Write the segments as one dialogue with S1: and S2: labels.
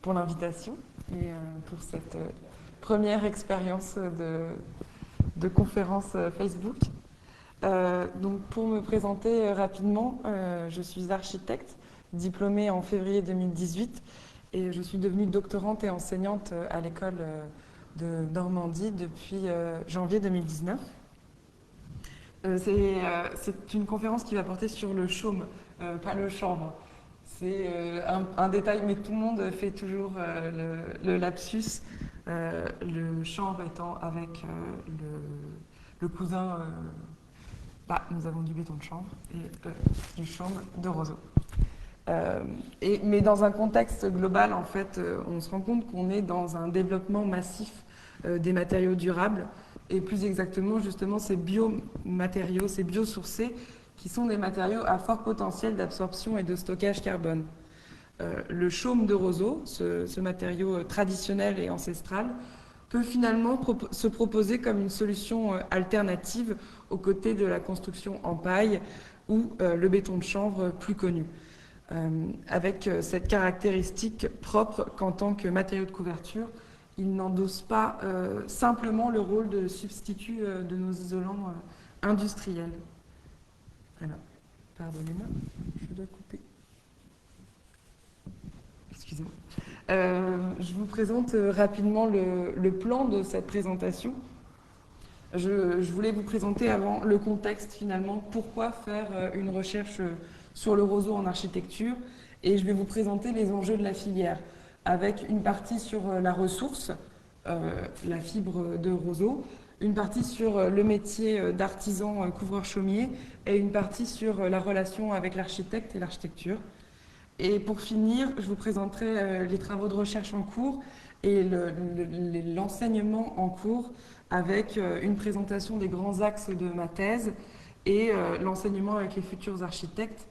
S1: pour l'invitation et pour cette première expérience de conférence Facebook. Donc pour me présenter rapidement, je suis architecte, diplômée en février 2018 et je suis devenue doctorante et enseignante à l'école de Normandie depuis janvier 2019. C'est une conférence qui va porter sur le chaume, pas le chanvre. C'est un détail, mais tout le monde fait toujours le lapsus, le chanvre étant avec le cousin. Nous avons du béton de chanvre et du chaume de roseau. Mais dans un contexte global, en fait, on se rend compte qu'on est dans un développement massif des matériaux durables et plus exactement, justement, ces biomatériaux, ces biosourcés, qui sont des matériaux à fort potentiel d'absorption et de stockage carbone. Le chaume de roseau, ce matériau traditionnel et ancestral, peut finalement se proposer comme une solution alternative aux côtés de la construction en paille ou le béton de chanvre plus connu, avec cette caractéristique propre qu'en tant que matériau de couverture, il n'endosse pas simplement le rôle de substitut de nos isolants industriels. Alors, pardonnez-moi, je dois couper. Excusez-moi. Je vous présente rapidement le plan de cette présentation. Je voulais vous présenter avant le contexte finalement, pourquoi faire une recherche sur le roseau en architecture, et je vais vous présenter les enjeux de la filière, avec une partie sur la ressource, la fibre de roseau, une partie sur le métier d'artisan couvreur-chaumier, et une partie sur la relation avec l'architecte et l'architecture. Et pour finir, je vous présenterai les travaux de recherche en cours et l'enseignement en cours avec une présentation des grands axes de ma thèse et l'enseignement avec les futurs architectes.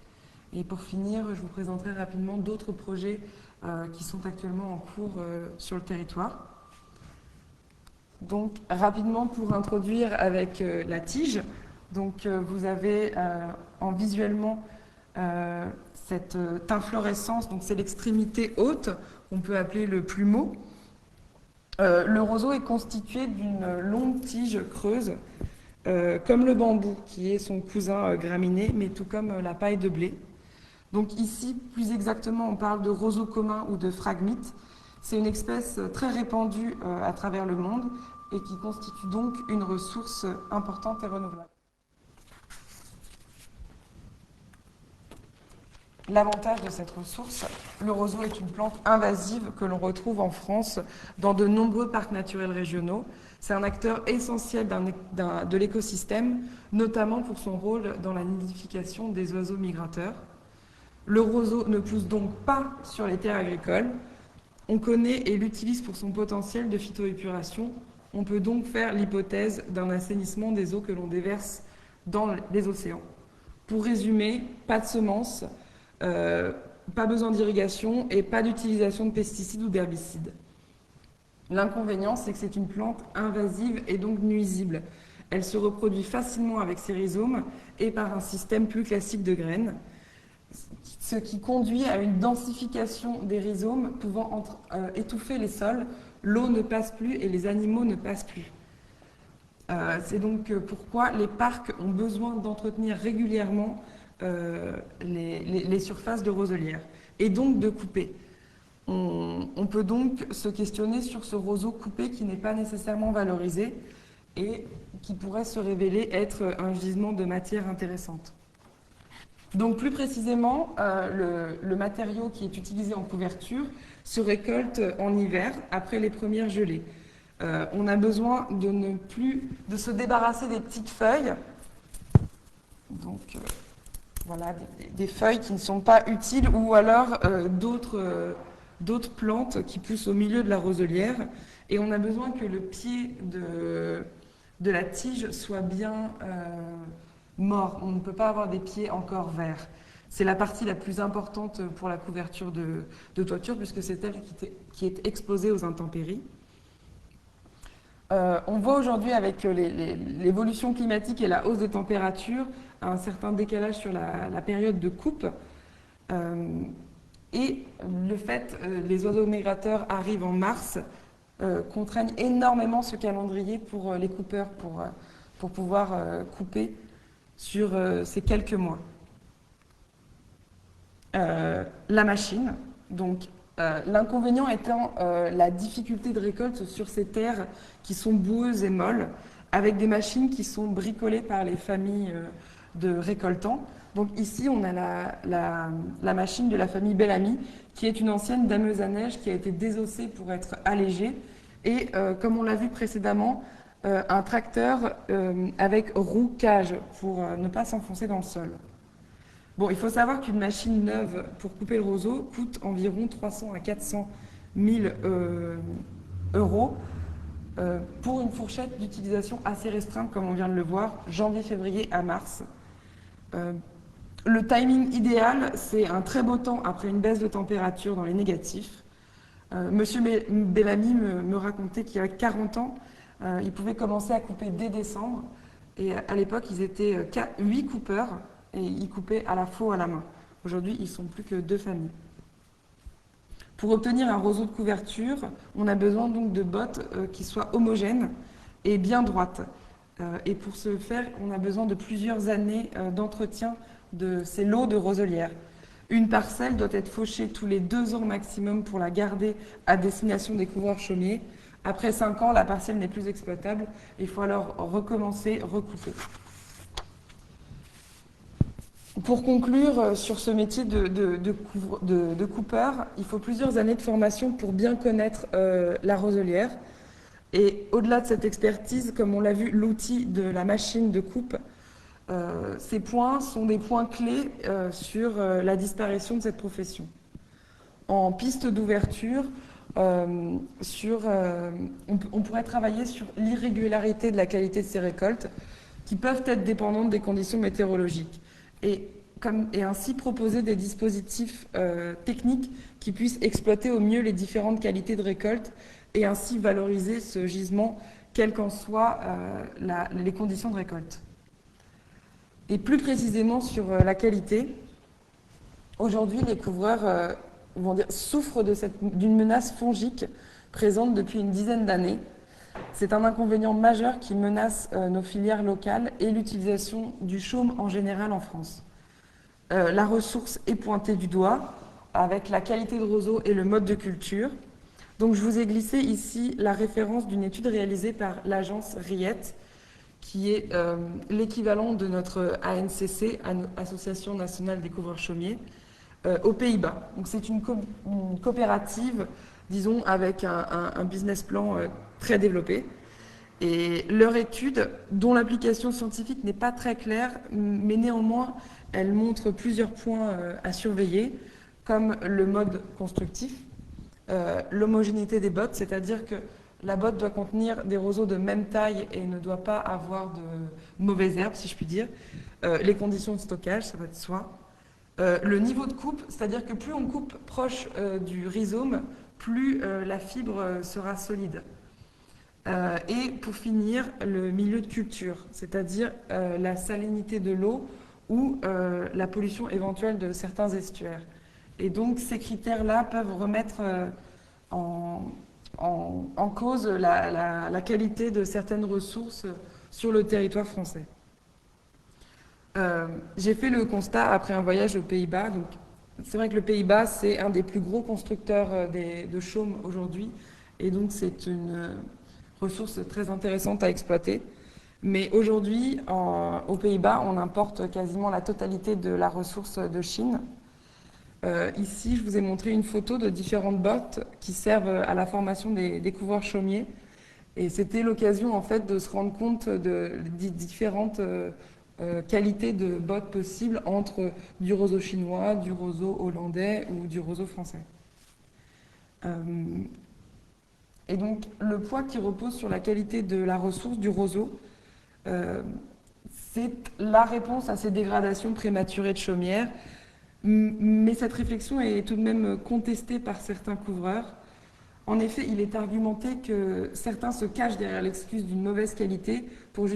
S1: Et pour finir, je vous présenterai rapidement d'autres projets qui sont actuellement en cours sur le territoire. Donc rapidement pour introduire avec la tige, donc vous avez en visuellement cette inflorescence, donc c'est l'extrémité haute, qu'on peut appeler le plumeau. Le roseau est constitué d'une longue tige creuse, comme le bambou, qui est son cousin graminé, mais tout comme la paille de blé. Donc ici, plus exactement, on parle de roseau commun ou de phragmite. C'est une espèce très répandue à travers le monde et qui constitue donc une ressource importante et renouvelable. L'avantage de cette ressource, le roseau est une plante invasive que l'on retrouve en France dans de nombreux parcs naturels régionaux. C'est un acteur essentiel de l'écosystème, notamment pour son rôle dans la nidification des oiseaux migrateurs. Le roseau ne pousse donc pas sur les terres agricoles. On connaît et l'utilise pour son potentiel de phytoépuration. On peut donc faire l'hypothèse d'un assainissement des eaux que l'on déverse dans les océans. Pour résumer, pas de semences, pas besoin d'irrigation et pas d'utilisation de pesticides ou d'herbicides. L'inconvénient, c'est que c'est une plante invasive et donc nuisible. Elle se reproduit facilement avec ses rhizomes et par un système plus classique de graines, ce qui conduit à une densification des rhizomes pouvant étouffer les sols. L'eau ne passe plus et les animaux ne passent plus. C'est donc pourquoi les parcs ont besoin d'entretenir régulièrement les surfaces de roselières et donc de couper. On peut donc se questionner sur ce roseau coupé qui n'est pas nécessairement valorisé et qui pourrait se révéler être un gisement de matière intéressante. Donc plus précisément, le matériau qui est utilisé en couverture se récolte en hiver après les premières gelées. On a besoin de se débarrasser des petites feuilles. Donc voilà, des feuilles qui ne sont pas utiles ou alors d'autres plantes qui poussent au milieu de la roselière. Et on a besoin que le pied de la tige soit bien mort. On ne peut pas avoir des pieds encore verts. C'est la partie la plus importante pour la couverture de toiture puisque c'est elle qui est exposée aux intempéries. On voit aujourd'hui avec l'évolution climatique et la hausse des températures un certain décalage sur la période de coupe. Et le fait, les oiseaux migrateurs arrivent en mars, contraignent énormément ce calendrier pour les coupeurs, pour pouvoir couper sur ces quelques mois. La machine, donc l'inconvénient étant la difficulté de récolte sur ces terres qui sont boueuses et molles, avec des machines qui sont bricolées par les familles de récoltants. Donc ici, on a la machine de la famille Bellamy, qui est une ancienne dameuse à neige qui a été désossée pour être allégée. Et comme on l'a vu précédemment, un tracteur avec roue cage pour ne pas s'enfoncer dans le sol. Bon, il faut savoir qu'une machine neuve pour couper le roseau coûte environ 300 à 400 000 euros pour une fourchette d'utilisation assez restreinte, comme on vient de le voir, janvier-février à mars. Le timing idéal, c'est un très beau temps après une baisse de température dans les négatifs. Monsieur Bellamy me racontait qu'il y a 40 ans, il pouvait commencer à couper dès décembre. Et à l'époque, ils étaient 8 coupeurs et ils coupaient à la faux à la main. Aujourd'hui, ils ne sont plus que 2 familles. Pour obtenir un roseau de couverture, on a besoin donc de bottes qui soient homogènes et bien droites. Et pour ce faire, on a besoin de plusieurs années d'entretien de ces lots de roselières. Une parcelle doit être fauchée tous les 2 ans maximum pour la garder à destination des couvreurs chaumiers. Après 5 ans, la parcelle n'est plus exploitable. Il faut alors recommencer, recouper. Pour conclure sur ce métier de coupeur, il faut plusieurs années de formation pour bien connaître la roselière. Et au-delà de cette expertise, comme on l'a vu, l'outil de la machine de coupe, ces points sont des points clés sur la disparition de cette profession. En piste d'ouverture, on pourrait travailler sur l'irrégularité de la qualité de ces récoltes, qui peuvent être dépendantes des conditions météorologiques. Et ainsi proposer des dispositifs techniques qui puissent exploiter au mieux les différentes qualités de récolte et ainsi valoriser ce gisement, quelles qu'en soient les conditions de récolte. Et plus précisément sur la qualité, aujourd'hui les couvreurs souffrent d'une menace fongique présente depuis une dizaine d'années. C'est un inconvénient majeur qui menace nos filières locales et l'utilisation du chaume en général en France. La ressource est pointée du doigt avec la qualité de roseau et le mode de culture. Donc je vous ai glissé ici la référence d'une étude réalisée par l'agence RIET, qui est l'équivalent de notre ANCC, Association nationale des couvreurs chaumiers, aux Pays-Bas. Donc c'est une coopérative, disons, avec un business plan très développé. Et leur étude, dont l'application scientifique n'est pas très claire, mais néanmoins, elle montre plusieurs points à surveiller, comme le mode constructif, l'homogénéité des bottes, c'est-à-dire que la botte doit contenir des roseaux de même taille et ne doit pas avoir de mauvaises herbes, si je puis dire. Les conditions de stockage, ça va de soi. Le niveau de coupe, c'est-à-dire que plus on coupe proche du rhizome, plus la fibre sera solide. Et pour finir, le milieu de culture, c'est-à-dire la salinité de l'eau ou la pollution éventuelle de certains estuaires. Et donc ces critères-là peuvent remettre en cause la qualité de certaines ressources sur le territoire français. J'ai fait le constat après un voyage aux Pays-Bas. Donc, c'est vrai que le Pays-Bas, c'est un des plus gros constructeurs de chaume aujourd'hui. Et donc, c'est une ressource très intéressante à exploiter. Mais aujourd'hui, aux Pays-Bas, on importe quasiment la totalité de la ressource de Chine. Ici, je vous ai montré une photo de différentes bottes qui servent à la formation des couvreurs chaumiers. Et c'était l'occasion, en fait, de se rendre compte des différentes qualités de bottes possibles entre du roseau chinois, du roseau hollandais ou du roseau français. Et donc, le poids qui repose sur la qualité de la ressource du roseau, c'est la réponse à ces dégradations prématurées de chaumières. Mais cette réflexion est tout de même contestée par certains couvreurs. En effet, il est argumenté que certains se cachent derrière l'excuse d'une mauvaise qualité pour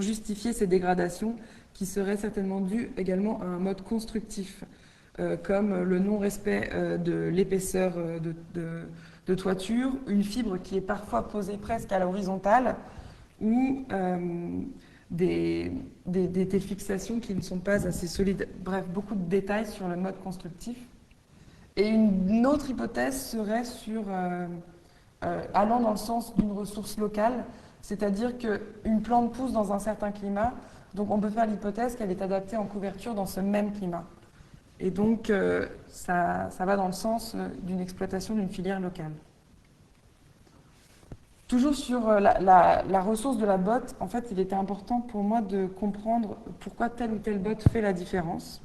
S1: justifier ces dégradations qui seraient certainement dues également à un mode constructif comme le non-respect de l'épaisseur de toiture, une fibre qui est parfois posée presque à l'horizontale, ou des fixations qui ne sont pas assez solides. Bref, beaucoup de détails sur le mode constructif. Et une autre hypothèse serait allant dans le sens d'une ressource locale, c'est-à-dire qu'une plante pousse dans un certain climat, donc on peut faire l'hypothèse qu'elle est adaptée en couverture dans ce même climat. Et donc ça va dans le sens d'une exploitation d'une filière locale. Toujours sur la ressource de la botte, en fait, il était important pour moi de comprendre pourquoi telle ou telle botte fait la différence.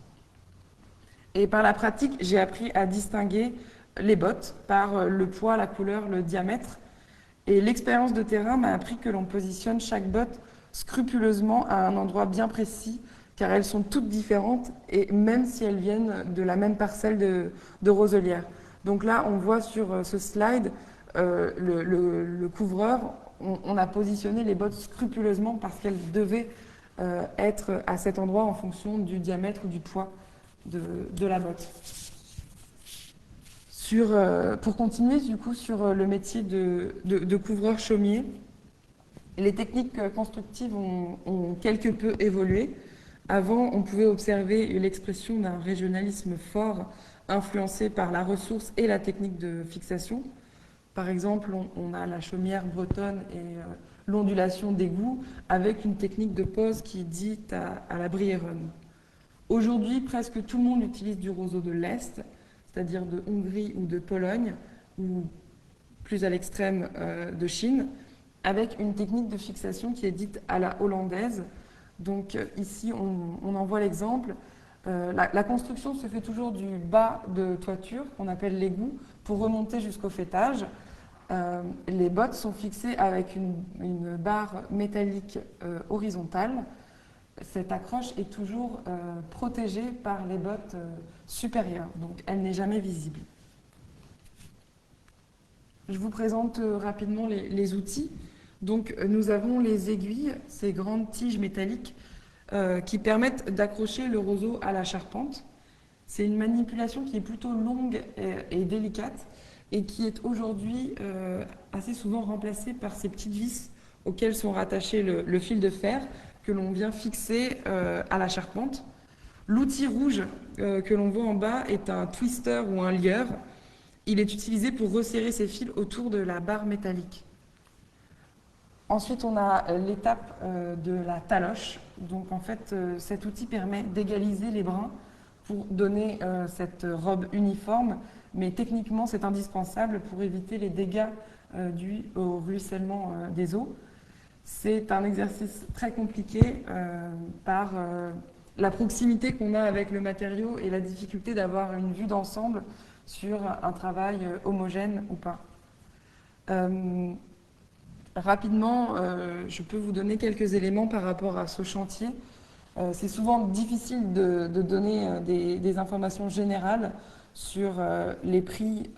S1: Et par la pratique, j'ai appris à distinguer les bottes par le poids, la couleur, le diamètre. Et l'expérience de terrain m'a appris que l'on positionne chaque botte scrupuleusement à un endroit bien précis, car elles sont toutes différentes, et même si elles viennent de la même parcelle de roselière. Donc là, on voit sur ce slide le couvreur, on a positionné les bottes scrupuleusement parce qu'elles devaient être à cet endroit en fonction du diamètre ou du poids de la botte. Pour continuer du coup sur le métier de couvreur chaumier, les techniques constructives ont quelque peu évolué. Avant, on pouvait observer l'expression d'un régionalisme fort influencé par la ressource et la technique de fixation. Par exemple, on a la chaumière bretonne et l'ondulation d'égout avec une technique de pose qui est dite à la Brieron. Aujourd'hui, presque tout le monde utilise du roseau de l'Est, c'est-à-dire de Hongrie ou de Pologne, ou plus à l'extrême de Chine, avec une technique de fixation qui est dite à la hollandaise. Donc ici, on en voit l'exemple. La construction se fait toujours du bas de toiture, qu'on appelle l'égout, pour remonter jusqu'au faîtage. Les bottes sont fixées avec une barre métallique horizontale. Cette accroche est toujours protégée par les bottes supérieures, donc elle n'est jamais visible. Je vous présente rapidement les outils. Donc nous avons les aiguilles, ces grandes tiges métalliques qui permettent d'accrocher le roseau à la charpente. C'est une manipulation qui est plutôt longue et délicate et qui est aujourd'hui assez souvent remplacée par ces petites vis auxquelles sont rattachés le fil de fer que l'on vient fixer à la charpente. L'outil rouge que l'on voit en bas est un twister ou un lieur. Il est utilisé pour resserrer ces fils autour de la barre métallique. Ensuite, on a l'étape de la taloche. Donc en fait, cet outil permet d'égaliser les brins pour donner cette robe uniforme, mais techniquement, c'est indispensable pour éviter les dégâts dus au ruissellement des eaux. C'est un exercice très compliqué par la proximité qu'on a avec le matériau et la difficulté d'avoir une vue d'ensemble sur un travail homogène ou pas. Rapidement, je peux vous donner quelques éléments par rapport à ce chantier. C'est souvent difficile de donner des informations générales sur les prix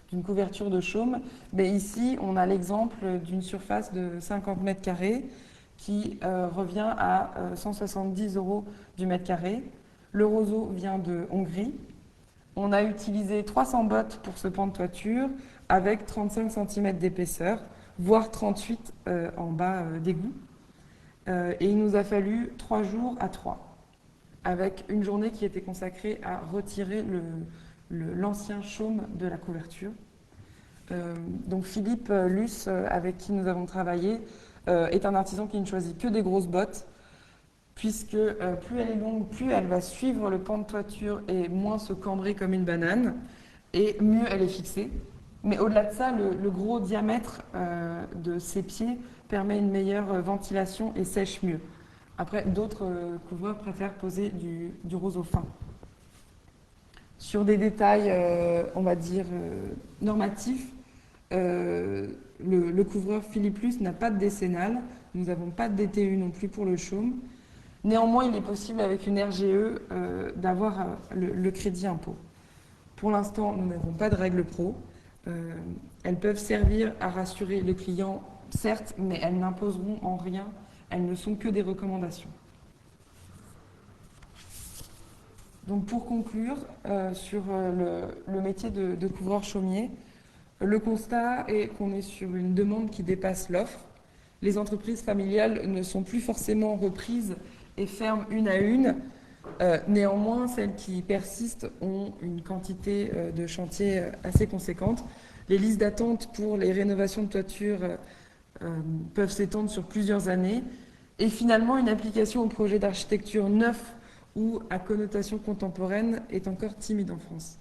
S1: d'une couverture de chaume. Mais ici, on a l'exemple d'une surface de 50 mètres carrés qui revient à 170 € du mètre carré. Le roseau vient de Hongrie. On a utilisé 300 bottes pour ce pan de toiture avec 35 cm d'épaisseur, voire 38 en bas d'égout. Et il nous a fallu 3 jours à 3, avec une journée qui était consacrée à retirer l'ancien chaume de la couverture. Donc Philippe Luce, avec qui nous avons travaillé, est un artisan qui ne choisit que des grosses bottes, puisque plus elle est longue, plus elle va suivre le pan de toiture et moins se cambrer comme une banane, et mieux elle est fixée. Mais au-delà de ça, le gros diamètre de ses pieds permet une meilleure ventilation et sèche mieux. Après, d'autres couvreurs préfèrent poser du roseau fin. Sur des détails, on va dire, normatifs, le couvreur Philippe Luce n'a pas de décennale, nous n'avons pas de DTU non plus pour le chaume. Néanmoins, il est possible avec une RGE d'avoir le crédit impôt. Pour l'instant, nous n'avons pas de règles pro. Elles peuvent servir à rassurer le client, certes, mais elles n'imposeront en rien, elles ne sont que des recommandations. Donc pour conclure sur le métier de couvreur chaumier, le constat est qu'on est sur une demande qui dépasse l'offre. Les entreprises familiales ne sont plus forcément reprises et ferment une à une. Néanmoins, celles qui persistent ont une quantité de chantiers assez conséquente. Les listes d'attente pour les rénovations de toiture peuvent s'étendre sur plusieurs années. Et finalement, une application au projet d'architecture neuf ou à connotation contemporaine est encore timide en France.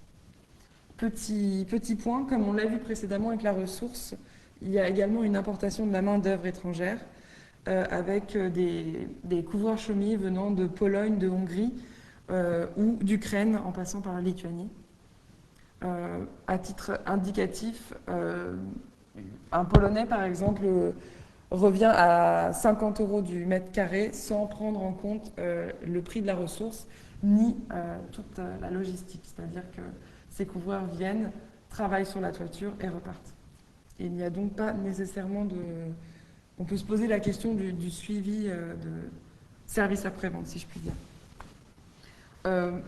S1: Petit point, comme on l'a vu précédemment avec la ressource, il y a également une importation de la main-d'œuvre étrangère avec des couvreurs chaumiers venant de Pologne, de Hongrie ou d'Ukraine en passant par la Lituanie. À titre indicatif, un Polonais par exemple revient à 50 € du mètre carré sans prendre en compte le prix de la ressource ni toute la logistique, c'est-à-dire que ces couvreurs viennent, travaillent sur la toiture et repartent. Et il n'y a donc pas nécessairement de... On peut se poser la question du suivi de service après-vente, si je puis dire.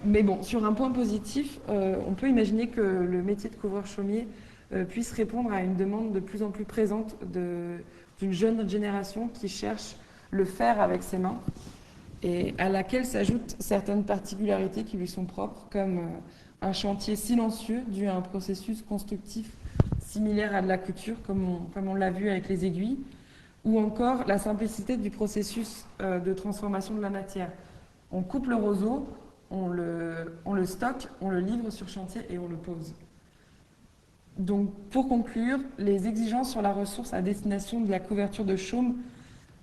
S1: Mais bon, sur un point positif, on peut imaginer que le métier de couvreur chaumier puisse répondre à une demande de plus en plus présente d'une jeune génération qui cherche le faire avec ses mains et à laquelle s'ajoutent certaines particularités qui lui sont propres, comme un chantier silencieux dû à un processus constructif similaire à de la couture, comme on l'a vu avec les aiguilles, ou encore la simplicité du processus de transformation de la matière. On coupe le roseau, on le stocke, on le livre sur chantier et on le pose. Donc, pour conclure, les exigences sur la ressource à destination de la couverture de chaume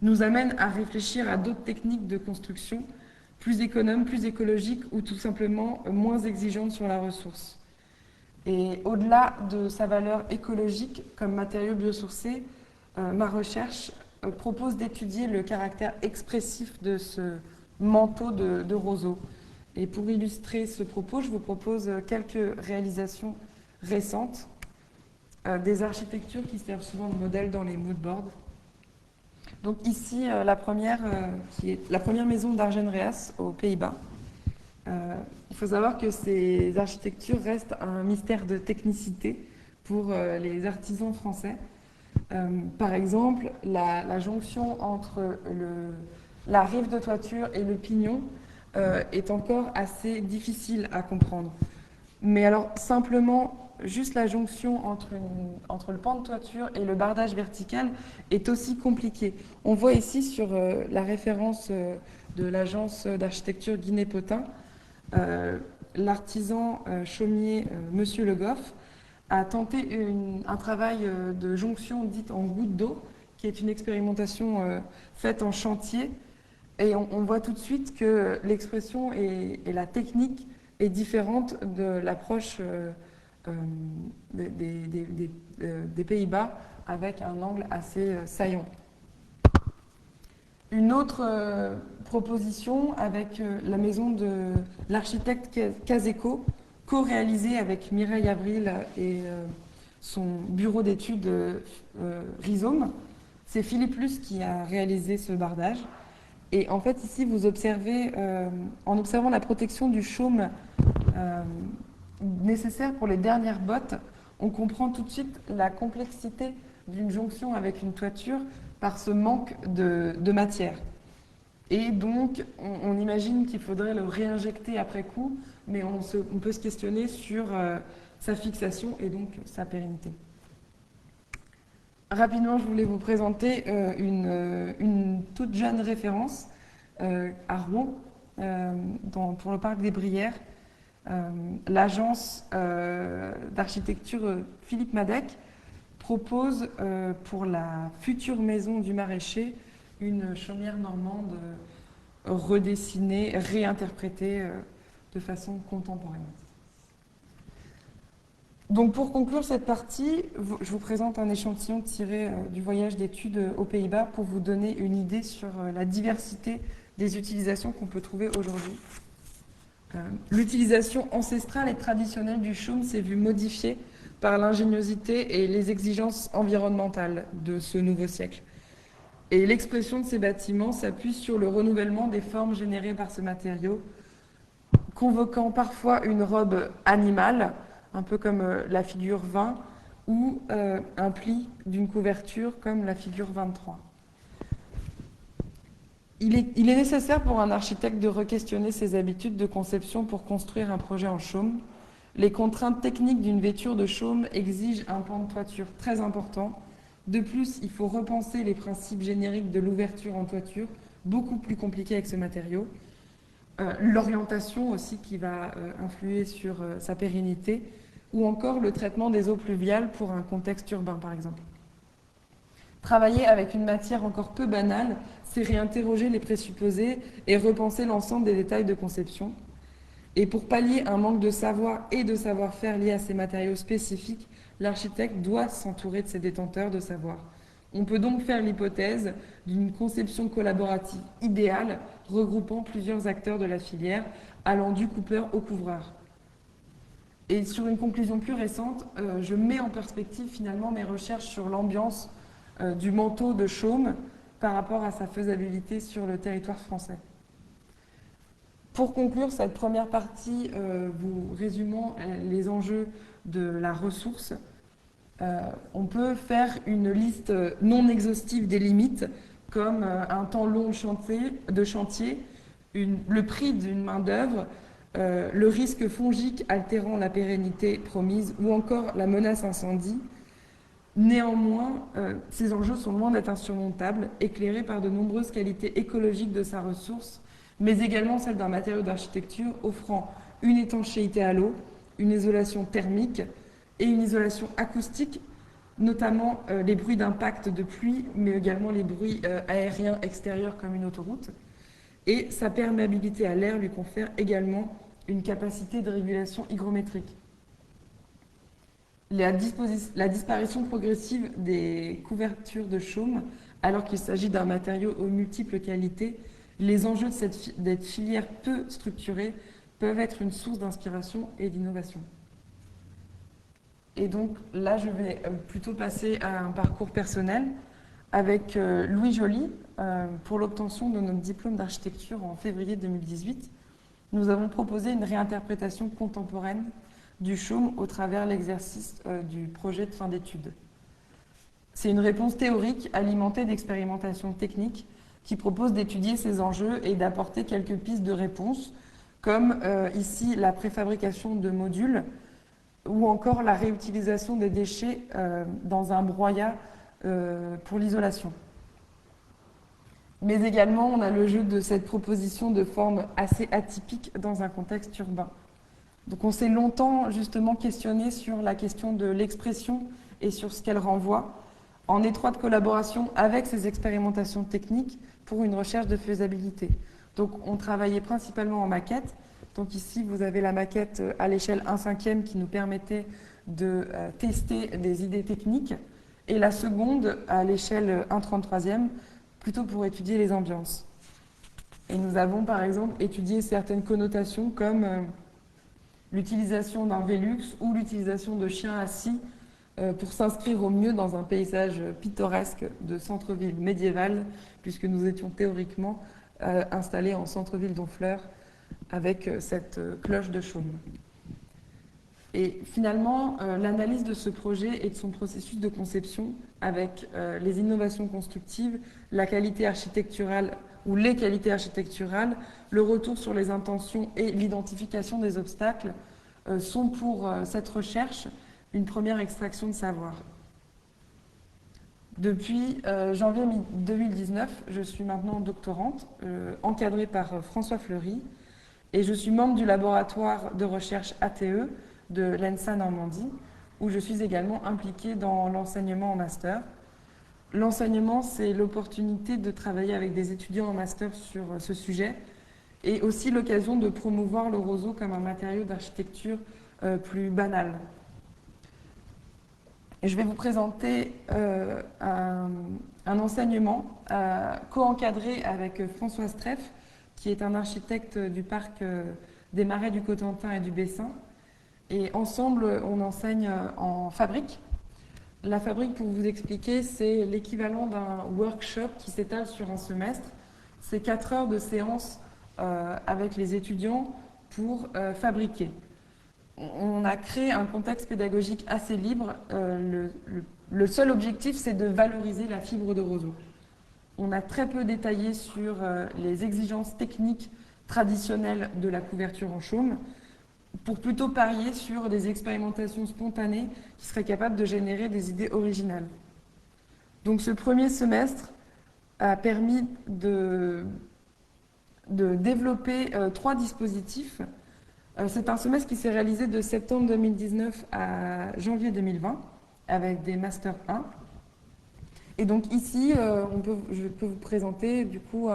S1: nous amènent à réfléchir à d'autres techniques de construction plus économes, plus écologiques ou tout simplement moins exigeantes sur la ressource. Et au-delà de sa valeur écologique comme matériau biosourcé, ma recherche propose d'étudier le caractère expressif de ce manteau de roseau. Et pour illustrer ce propos, je vous propose quelques réalisations récentes des architectures qui servent souvent de modèle dans les moodboards. Donc ici, la première maison d'Argenreas aux Pays-Bas. Il faut savoir que ces architectures restent un mystère de technicité pour les artisans français. Par exemple, la jonction entre la rive de toiture et le pignon est encore assez difficile à comprendre. Mais alors, simplement, juste la jonction entre le pan de toiture et le bardage vertical est aussi compliquée. On voit ici sur la référence de l'agence d'architecture Guinet-Potin, l'artisan chaumier Monsieur Le Goff a tenté un travail de jonction dite en goutte d'eau, qui est une expérimentation faite en chantier. Et on voit tout de suite que l'expression et la technique est différente de l'approche des Pays-Bas avec un angle assez saillant. Une autre proposition avec la maison de l'architecte Caseco, co-réalisée avec Mireille Avril et son bureau d'études Rhizome. C'est Philippe Luce qui a réalisé ce bardage. Et en fait, ici, vous observez, en observant la protection du chaume nécessaire pour les dernières bottes, on comprend tout de suite la complexité d'une jonction avec une toiture par ce manque de matière. Et donc, on imagine qu'il faudrait le réinjecter après coup, mais on peut se questionner sur sa fixation et donc sa pérennité. Rapidement, je voulais vous présenter une toute jeune référence à Rouen, pour le parc des Brières. L'agence d'architecture Philippe Madec propose pour la future maison du maraîcher une chaumière normande redessinée, réinterprétée de façon contemporaine. Donc pour conclure cette partie, je vous présente un échantillon tiré du voyage d'études aux Pays-Bas pour vous donner une idée sur la diversité des utilisations qu'on peut trouver aujourd'hui. L'utilisation ancestrale et traditionnelle du chaume s'est vue modifiée par l'ingéniosité et les exigences environnementales de ce nouveau siècle. Et l'expression de ces bâtiments s'appuie sur le renouvellement des formes générées par ce matériau, convoquant parfois une robe animale, un peu comme la figure 20, ou un pli d'une couverture comme la figure 23. Il est nécessaire pour un architecte de re-questionner ses habitudes de conception pour construire un projet en chaume. Les contraintes techniques d'une vêture de chaume exigent un pan de toiture très important. De plus, il faut repenser les principes génériques de l'ouverture en toiture, beaucoup plus compliqués avec ce matériau. L'orientation aussi qui va influer sur sa pérennité, ou encore le traitement des eaux pluviales pour un contexte urbain, par exemple. Travailler avec une matière encore peu banale, c'est réinterroger les présupposés et repenser l'ensemble des détails de conception. Et pour pallier un manque de savoir et de savoir-faire lié à ces matériaux spécifiques, l'architecte doit s'entourer de ses détenteurs de savoir. On peut donc faire l'hypothèse d'une conception collaborative idéale regroupant plusieurs acteurs de la filière, allant du coupeur au couvreur. Et sur une conclusion plus récente, je mets en perspective finalement mes recherches sur l'ambiance du manteau de chaume par rapport à sa faisabilité sur le territoire français. Pour conclure cette première partie, vous résumant les enjeux de la ressource, on peut faire une liste non exhaustive des limites, comme un temps long de chantier, le prix d'une main-d'œuvre, le risque fongique altérant la pérennité promise, ou encore la menace incendie. Néanmoins, ces enjeux sont loin d'être insurmontables, éclairés par de nombreuses qualités écologiques de sa ressource, mais également celles d'un matériau d'architecture offrant une étanchéité à l'eau, une isolation thermique et une isolation acoustique, notamment les bruits d'impact de pluie, mais également les bruits aériens extérieurs comme une autoroute. Et sa perméabilité à l'air lui confère également une capacité de régulation hygrométrique. La disparition progressive des couvertures de chaume, alors qu'il s'agit d'un matériau aux multiples qualités, les enjeux de cette filière peu structurée peuvent être une source d'inspiration et d'innovation. Et donc là, je vais plutôt passer à un parcours personnel avec Louis Joly. Pour l'obtention de notre diplôme d'architecture en février 2018, nous avons proposé une réinterprétation contemporaine du chaume au travers l'exercice du projet de fin d'études. C'est une réponse théorique alimentée d'expérimentations techniques qui propose d'étudier ces enjeux et d'apporter quelques pistes de réponse, comme ici la préfabrication de modules ou encore la réutilisation des déchets dans un broyat pour l'isolation. Mais également, on a le jeu de cette proposition de forme assez atypique dans un contexte urbain. Donc on s'est longtemps justement questionné sur la question de l'expression et sur ce qu'elle renvoie, en étroite collaboration avec ces expérimentations techniques pour une recherche de faisabilité. Donc on travaillait principalement en maquette. Donc ici, vous avez la maquette à l'échelle 1/5 qui nous permettait de tester des idées techniques, et la seconde à l'échelle 1/33, plutôt pour étudier les ambiances. Et nous avons par exemple étudié certaines connotations comme l'utilisation d'un Velux ou l'utilisation de chiens assis pour s'inscrire au mieux dans un paysage pittoresque de centre-ville médiéval, puisque nous étions théoriquement installés en centre-ville d'Honfleur avec cette cloche de chaume. Et finalement, l'analyse de ce projet et de son processus de conception avec les innovations constructives, la qualité architecturale ou les qualités architecturales, le retour sur les intentions et l'identification des obstacles sont pour cette recherche une première extraction de savoir. Depuis janvier 2019, je suis maintenant doctorante, encadrée par François Fleury, et je suis membre du laboratoire de recherche ATE de l'ENSA Normandie, où je suis également impliquée dans l'enseignement en master. L'enseignement, c'est l'opportunité de travailler avec des étudiants en master sur ce sujet, et aussi l'occasion de promouvoir le roseau comme un matériau d'architecture plus banal. Et je vais vous présenter un enseignement co-encadré avec François Streff, qui est un architecte du parc des Marais du Cotentin et du Bessin. Et ensemble, on enseigne en fabrique. La fabrique, pour vous expliquer, c'est l'équivalent d'un workshop qui s'étale sur un semestre. C'est 4 heures de séance avec les étudiants pour fabriquer. On a créé un contexte pédagogique assez libre. Le seul objectif, c'est de valoriser la fibre de roseau. On a très peu détaillé sur les exigences techniques traditionnelles de la couverture en chaume, pour plutôt parier sur des expérimentations spontanées qui seraient capables de générer des idées originales. Donc ce premier semestre a permis de développer 3 dispositifs. C'est un semestre qui s'est réalisé de septembre 2019 à janvier 2020 avec des Master 1. Et donc ici, je peux vous présenter du coup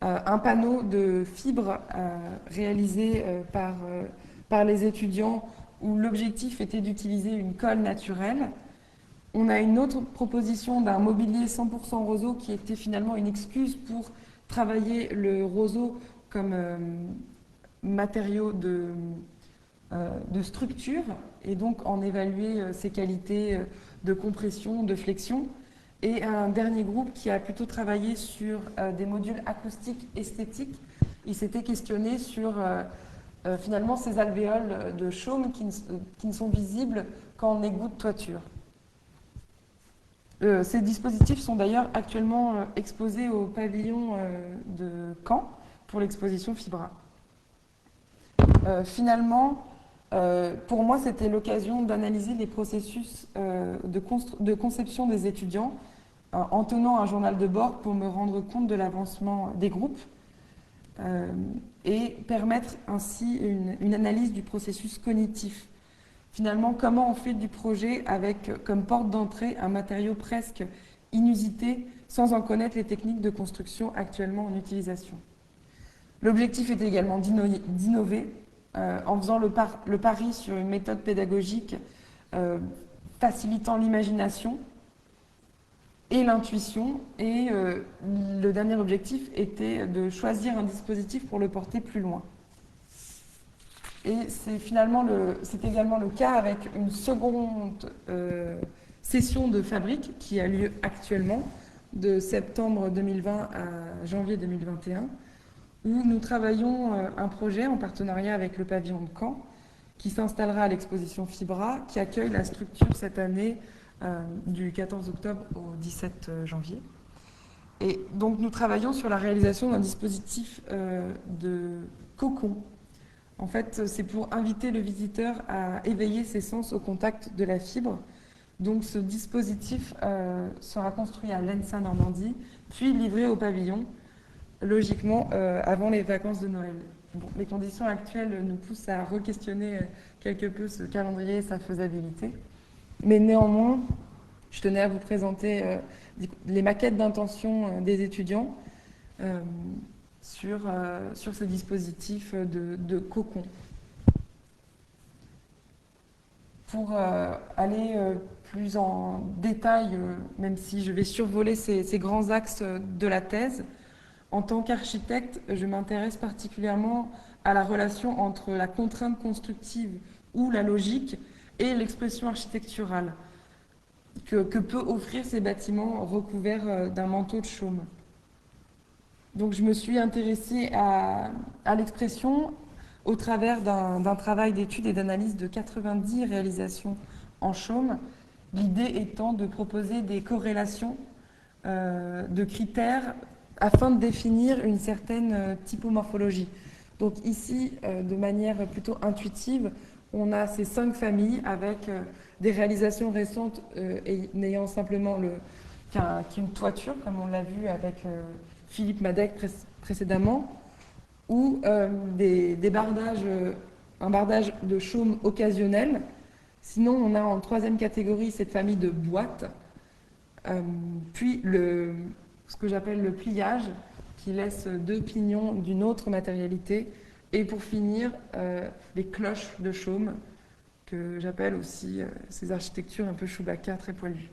S1: un panneau de fibres réalisé par les étudiants où l'objectif était d'utiliser une colle naturelle. On a une autre proposition d'un mobilier 100% roseau qui était finalement une excuse pour travailler le roseau comme matériau de structure et donc en évaluer ses qualités de compression, de flexion. Et un dernier groupe qui a plutôt travaillé sur des modules acoustiques esthétiques. Il s'était questionné sur finalement ces alvéoles de chaume qui ne sont visibles qu'en égout de toiture. Ces dispositifs sont d'ailleurs actuellement exposés au pavillon de Caen pour l'exposition Fibra. Finalement, pour moi, c'était l'occasion d'analyser les processus de conception des étudiants en tenant un journal de bord pour me rendre compte de l'avancement des groupes et permettre ainsi une analyse du processus cognitif. Finalement, comment on fait du projet avec comme porte d'entrée un matériau presque inusité sans en connaître les techniques de construction actuellement en utilisation. L'objectif est également d'innover en faisant le pari sur une méthode pédagogique facilitant l'imagination et l'intuition. Et le dernier objectif était de choisir un dispositif pour le porter plus loin. Et c'est également le cas avec une seconde session de fabrique qui a lieu actuellement de septembre 2020 à janvier 2021, où nous travaillons un projet en partenariat avec le pavillon de Caen qui s'installera à l'exposition Fibra, qui accueille la structure cette année du 14 octobre au 17 janvier. Et donc nous travaillons sur la réalisation d'un dispositif de cocon. En fait, c'est pour inviter le visiteur à éveiller ses sens au contact de la fibre. Donc ce dispositif sera construit à l'ENSA Normandie, puis livré au pavillon, logiquement avant les vacances de Noël. Bon, les conditions actuelles nous poussent à re-questionner quelque peu ce calendrier et sa faisabilité. Mais néanmoins, je tenais à vous présenter les maquettes d'intention des étudiants sur ce dispositif de cocon. Pour aller plus en détail, même si je vais survoler ces grands axes de la thèse, en tant qu'architecte, je m'intéresse particulièrement à la relation entre la contrainte constructive ou la logique et l'expression architecturale que peut offrir ces bâtiments recouverts d'un manteau de chaume. Donc je me suis intéressée à l'expression au travers d'un travail d'étude et d'analyse de 90 réalisations en chaume, l'idée étant de proposer des corrélations de critères afin de définir une certaine typomorphologie. Donc ici, de manière plutôt intuitive, on a ces 5 familles avec des réalisations récentes et n'ayant simplement qu'une toiture, comme on l'a vu avec Philippe Madec précédemment, ou des bardages, un bardage de chaume occasionnel. Sinon, on a en 3e catégorie cette famille de boîtes, puis ce que j'appelle le pliage, qui laisse 2 pignons d'une autre matérialité, et pour finir, les cloches de chaume, que j'appelle aussi ces architectures un peu Chewbacca, très poilues.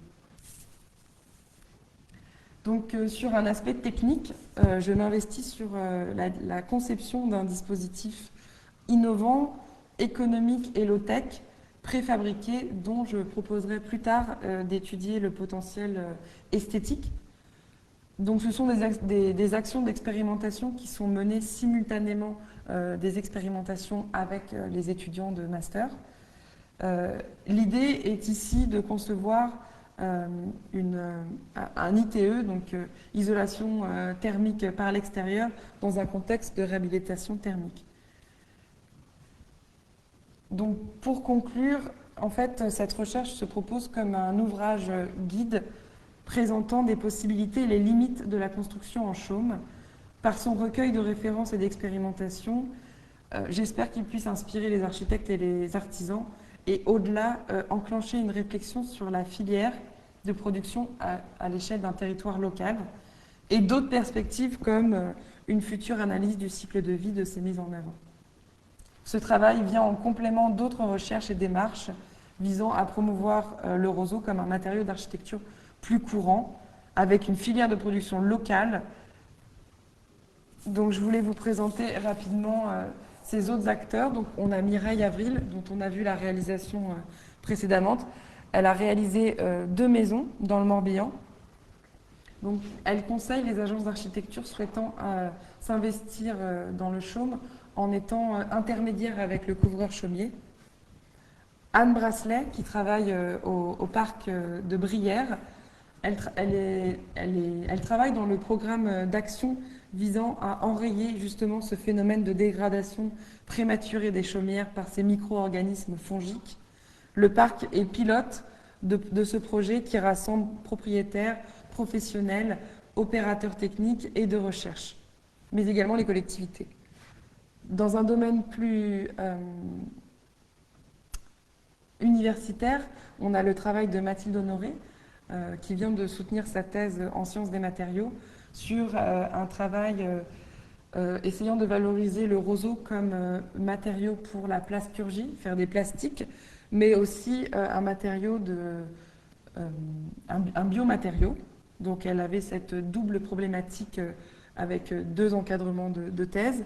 S1: Donc sur un aspect technique, je m'investis sur la conception d'un dispositif innovant, économique et low-tech, préfabriqué, dont je proposerai plus tard d'étudier le potentiel esthétique. Donc ce sont des actions d'expérimentation qui sont menées simultanément, des expérimentations avec les étudiants de master. L'idée est ici de concevoir un ITE, donc isolation thermique par l'extérieur, dans un contexte de réhabilitation thermique. Donc pour conclure, en fait, cette recherche se propose comme un ouvrage guide présentant des possibilités et les limites de la construction en chaume. Par son recueil de références et d'expérimentations, j'espère qu'il puisse inspirer les architectes et les artisans et au-delà, enclencher une réflexion sur la filière de production à l'échelle d'un territoire local et d'autres perspectives comme une future analyse du cycle de vie de ces mises en œuvre. Ce travail vient en complément d'autres recherches et démarches visant à promouvoir le roseau comme un matériau d'architecture plus courant, avec une filière de production locale. Donc je voulais vous présenter rapidement ces autres acteurs. Donc on a Mireille Avril, dont on a vu la réalisation précédemment. Elle a réalisé 2 maisons dans le Morbihan. Donc elle conseille les agences d'architecture souhaitant s'investir dans le chaume en étant intermédiaire avec le couvreur chaumier. Anne Brasselet, qui travaille au parc de Brière, elle travaille dans le programme d'action visant à enrayer justement ce phénomène de dégradation prématurée des chaumières par ces micro-organismes fongiques. Le parc est pilote de ce projet qui rassemble propriétaires, professionnels, opérateurs techniques et de recherche, mais également les collectivités. Dans un domaine plus universitaire, on a le travail de Mathilde Honoré, qui vient de soutenir sa thèse en sciences des matériaux sur un travail essayant de valoriser le roseau comme matériau pour la plasturgie, faire des plastiques, mais aussi un matériau un biomatériau. Donc elle avait cette double problématique avec 2 encadrements de thèse.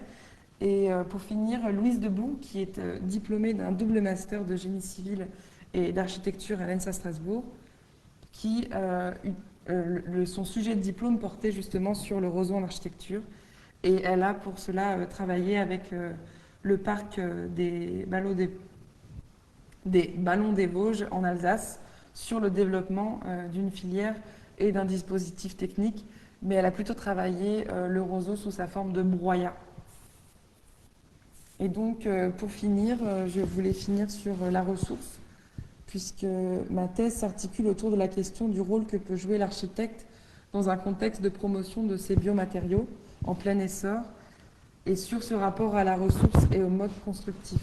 S1: Et pour finir, Louise Debout, qui est diplômée d'un double master de génie civil et d'architecture à l'ENSA Strasbourg, qui, son sujet de diplôme portait justement sur le roseau en architecture. Et elle a pour cela travaillé avec le parc des Ballons des Vosges en Alsace sur le développement d'une filière et d'un dispositif technique. Mais elle a plutôt travaillé le roseau sous sa forme de broyat. Et donc, pour finir, je voulais finir sur la ressource, puisque ma thèse s'articule autour de la question du rôle que peut jouer l'architecte dans un contexte de promotion de ces biomatériaux en plein essor, et sur ce rapport à la ressource et au mode constructif.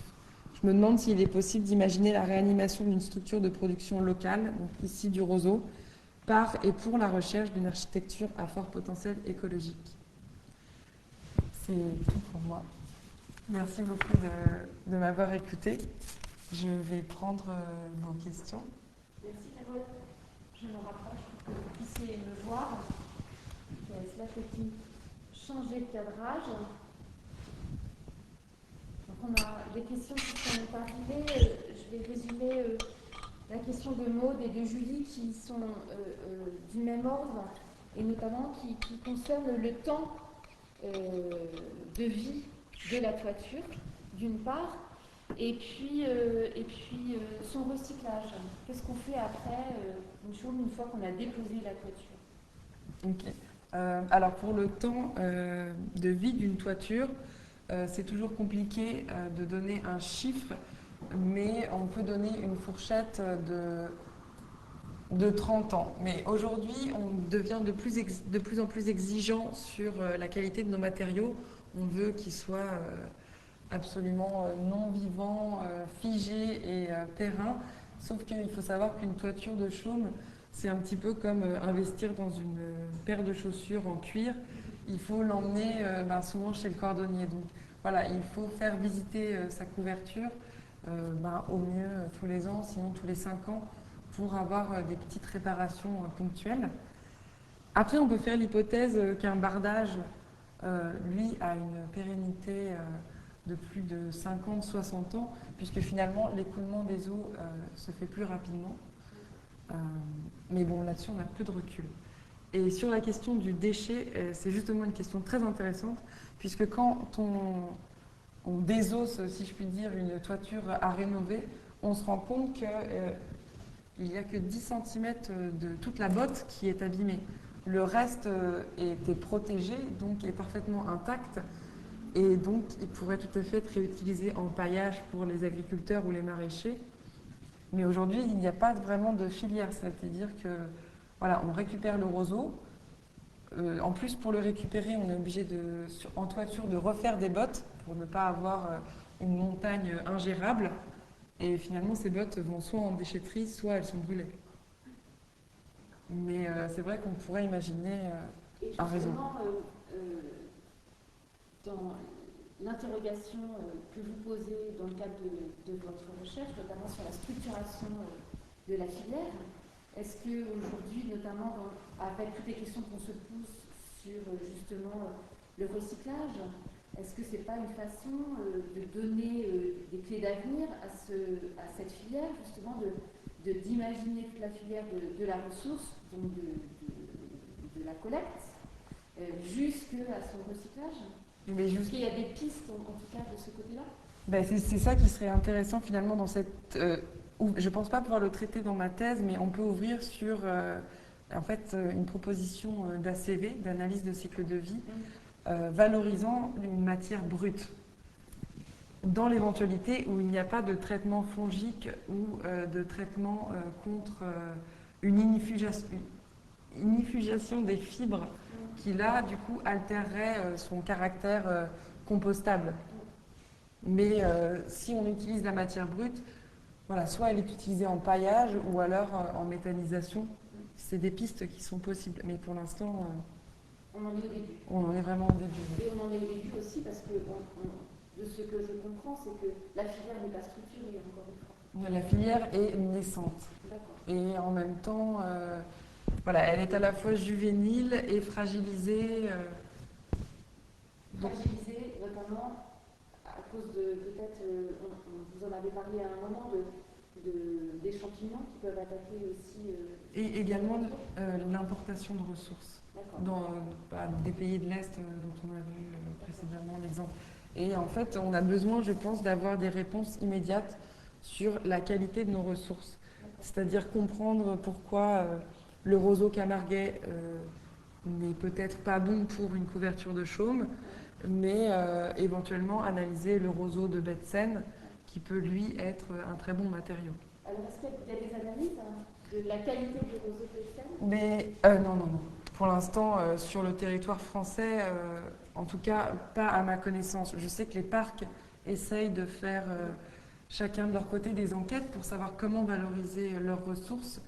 S1: Je me demande s'il est possible d'imaginer la réanimation d'une structure de production locale, donc ici du roseau, par et pour la recherche d'une architecture à fort potentiel écologique. C'est tout pour moi. Merci beaucoup de m'avoir écouté. Je vais prendre vos questions.
S2: Merci Carole. Je me rapproche pour que vous puissiez me voir. Cela peut-il changer de cadrage. Donc on a des questions qui sont arrivées. Je vais résumer la question de Maude et de Julie qui sont du même ordre et notamment qui concernent le temps de vie de la toiture, d'une part, et puis son recyclage. Qu'est-ce qu'on fait après une fois qu'on a déposé la toiture?
S1: Ok. Alors pour le temps de vie d'une toiture, c'est toujours compliqué de donner un chiffre, mais on peut donner une fourchette de 30 ans. Mais aujourd'hui, on devient de plus en plus exigeant sur la qualité de nos matériaux. On veut qu'ils soient absolument non vivants, figés et pérennes. Sauf qu'il faut savoir qu'une toiture de chaume, c'est un petit peu comme investir dans une paire de chaussures en cuir. Il faut l'emmener souvent chez le cordonnier. Donc voilà, il faut faire visiter sa couverture au mieux tous les ans, sinon tous les 5 ans, pour avoir des petites réparations ponctuelles. Après, on peut faire l'hypothèse qu'un bardage, lui, a une pérennité de plus de 50, 60 ans, puisque finalement, l'écoulement des eaux se fait plus rapidement. Mais bon, là-dessus, on a peu de recul. Et sur la question du déchet, c'est justement une question très intéressante, puisque quand on désosse, si je puis dire, une toiture à rénover, on se rend compte qu'il n'y a que 10 centimètres de toute la botte qui est abîmée. Le reste était protégé, donc est parfaitement intact, et donc il pourrait tout à fait être réutilisé en paillage pour les agriculteurs ou les maraîchers. Mais aujourd'hui, il n'y a pas vraiment de filière, c'est-à-dire que voilà, on récupère le roseau. En plus, pour le récupérer, on est obligé en toiture de refaire des bottes pour ne pas avoir une montagne ingérable. Et finalement, ces bottes vont soit en déchetterie, soit elles sont brûlées. Mais c'est vrai qu'on pourrait imaginer un réseau.
S2: Dans l'interrogation que vous posez dans le cadre de votre recherche, notamment sur la structuration de la filière, est-ce qu'aujourd'hui, notamment avec toutes les questions qu'on se pose sur justement le recyclage, est-ce que ce n'est pas une façon de donner des clés d'avenir à cette filière, justement d'imaginer toute la filière de la ressource, donc de la collecte, jusqu'à son recyclage? Est-ce qu'il y a des pistes, en tout cas, de ce côté-là?
S1: Ben, c'est ça qui serait intéressant finalement dans cette... je ne pense pas pouvoir le traiter dans ma thèse, mais on peut ouvrir sur en fait, une proposition d'ACV, d'analyse de cycle de vie, valorisant une matière brute. Dans l'éventualité où il n'y a pas de traitement fongique ou de traitement contre une inifugation des fibres qui là, du coup, altérerait son caractère compostable. Mais si on utilise la matière brute, voilà, soit elle est utilisée en paillage ou alors en méthanisation. C'est des pistes qui sont possibles. Mais pour l'instant,
S2: on en est au début.
S1: On en est vraiment au début.
S2: Et on en est au début aussi parce que, de ce que je comprends, c'est que la filière n'est pas structurée, encore une fois.
S1: La filière est naissante.
S2: D'accord.
S1: Et en même temps, voilà, elle est à la fois juvénile et fragilisée.
S2: Fragilisée, notamment à cause de, peut-être, vous en avez parlé à un moment, des champignons qui peuvent attaquer aussi.
S1: Et également l'importation de ressources dans des pays de l'Est dont on a vu précédemment l'exemple. Et en fait, on a besoin, je pense, d'avoir des réponses immédiates sur la qualité de nos ressources. C'est-à-dire comprendre pourquoi le roseau camarguais n'est peut-être pas bon pour une couverture de chaume, mais éventuellement analyser le roseau de baie de Seine, qui peut lui être un très bon matériau.
S2: Alors, est-ce qu'il y a des analyses de la qualité du roseau de Seine?
S1: Mais non. Pour l'instant, sur le territoire français, en tout cas, pas à ma connaissance. Je sais que les parcs essayent de faire chacun de leur côté des enquêtes pour savoir comment valoriser leurs ressources,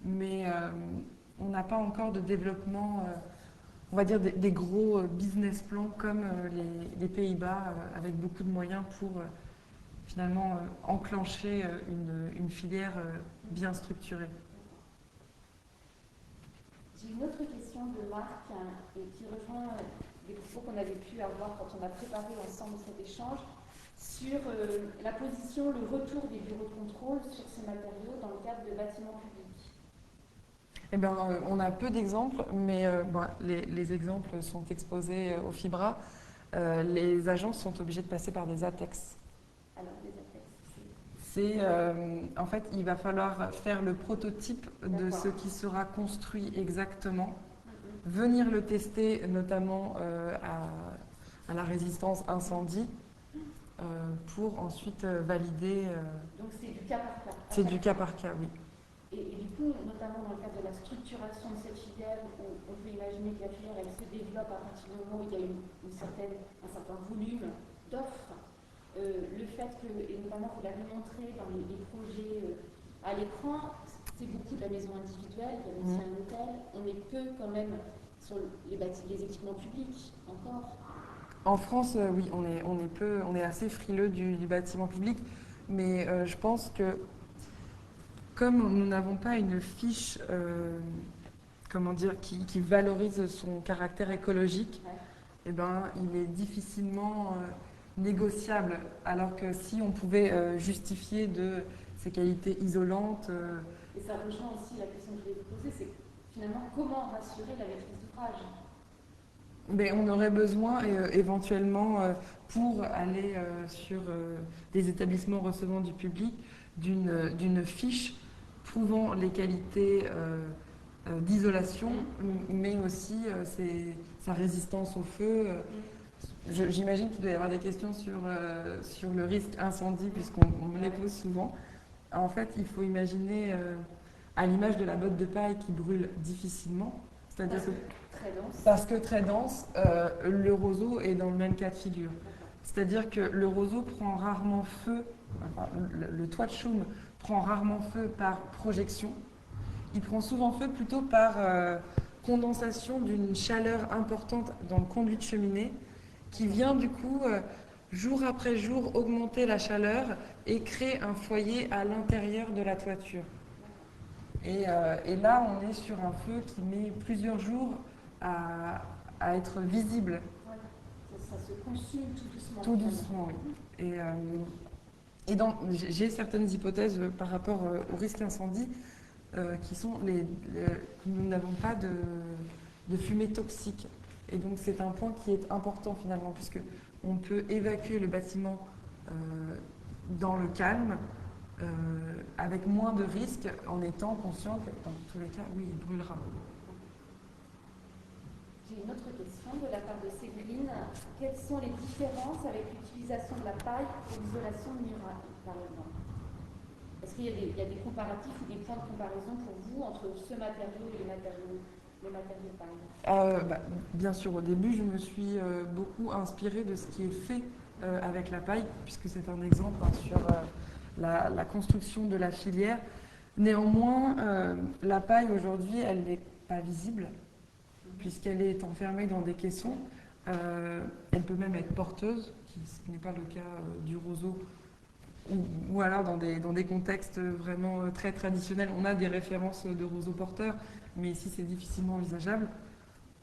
S1: mais on n'a pas encore de développement, on va dire des gros business plans comme les Pays-Bas, avec beaucoup de moyens pour finalement enclencher une filière bien structurée.
S2: J'ai une autre question de Marc et qui rejoint des propos qu'on avait pu avoir quand on a préparé ensemble cet échange sur la position, le retour des bureaux de contrôle sur ces matériaux dans le cadre de bâtiments publics.
S1: Eh bien, on a peu d'exemples, mais les exemples sont exposés au FIBRA. Les agences sont obligées de passer par des ATEX.
S2: Alors, les ATEX,
S1: en fait, il va falloir faire le prototype de ce qui sera construit exactement, venir le tester notamment à la résistance incendie, pour ensuite valider.
S2: Donc c'est du cas par cas.
S1: C'est du cas par cas, oui.
S2: Et du coup, notamment dans le cadre de la structuration de cette filière, on peut imaginer que la filière elle se développe à partir du moment où il y a un certain volume d'offres. Le fait que, et notamment vous l'avez montré dans les projets à l'écran, c'est beaucoup de la maison individuelle, il y a aussi un hôtel, on est peu quand même sur les équipements publics encore.
S1: En France, oui, on est assez frileux du bâtiment public, mais je pense que comme nous n'avons pas une fiche qui valorise son caractère écologique, eh ben, il est difficilement négociable. Alors que si on pouvait justifier de ses qualités isolantes.
S2: Et ça rejoint aussi la question que je voulais vous poser, c'est finalement, comment rassurer la maîtrise d'ouvrage?
S1: Mais on aurait besoin éventuellement, pour aller sur des établissements recevant du public, d'une fiche prouvant les qualités d'isolation, mais aussi sa résistance au feu. J'imagine qu'il doit y avoir des questions sur le risque incendie, puisqu'on me les pose souvent. En fait, il faut imaginer à l'image de la botte de paille qui brûle difficilement, c'est-à-dire que
S2: très dense.
S1: parce que très dense, le roseau est dans le même cas de figure. C'est-à-dire que le roseau prend rarement feu, enfin, le toit de chaume prend rarement feu par projection. Il prend souvent feu plutôt par condensation d'une chaleur importante dans le conduit de cheminée qui vient du coup, jour après jour, augmenter la chaleur et créer un foyer à l'intérieur de la toiture. Et là, on est sur un feu qui met plusieurs jours à être visible.
S2: Ouais. Ça se consume tout doucement.
S1: Tout doucement, oui. Et j'ai certaines hypothèses par rapport au risque incendie qui sont nous n'avons pas de fumée toxique. Et donc c'est un point qui est important finalement, puisque on peut évacuer le bâtiment dans le calme, avec moins de risques, en étant conscient que dans tous les cas, oui, il brûlera.
S2: J'ai une autre question de la part de Séverine. Quelles sont les différences avec l'utilisation de la paille pour l'isolation murale, par exemple? Est-ce qu'il y a des comparatifs ou des points de comparaison pour vous entre ce matériau et les matériaux par exemple?
S1: Bien sûr, au début, je me suis beaucoup inspirée de ce qui est fait avec la paille, puisque c'est un exemple sur la construction de la filière. Néanmoins, la paille aujourd'hui, elle n'est pas visible, puisqu'elle est enfermée dans des caissons. Elle peut même être porteuse, ce qui n'est pas le cas du roseau, ou alors dans des contextes vraiment très traditionnels. On a des références de roseaux porteurs, mais ici c'est difficilement envisageable.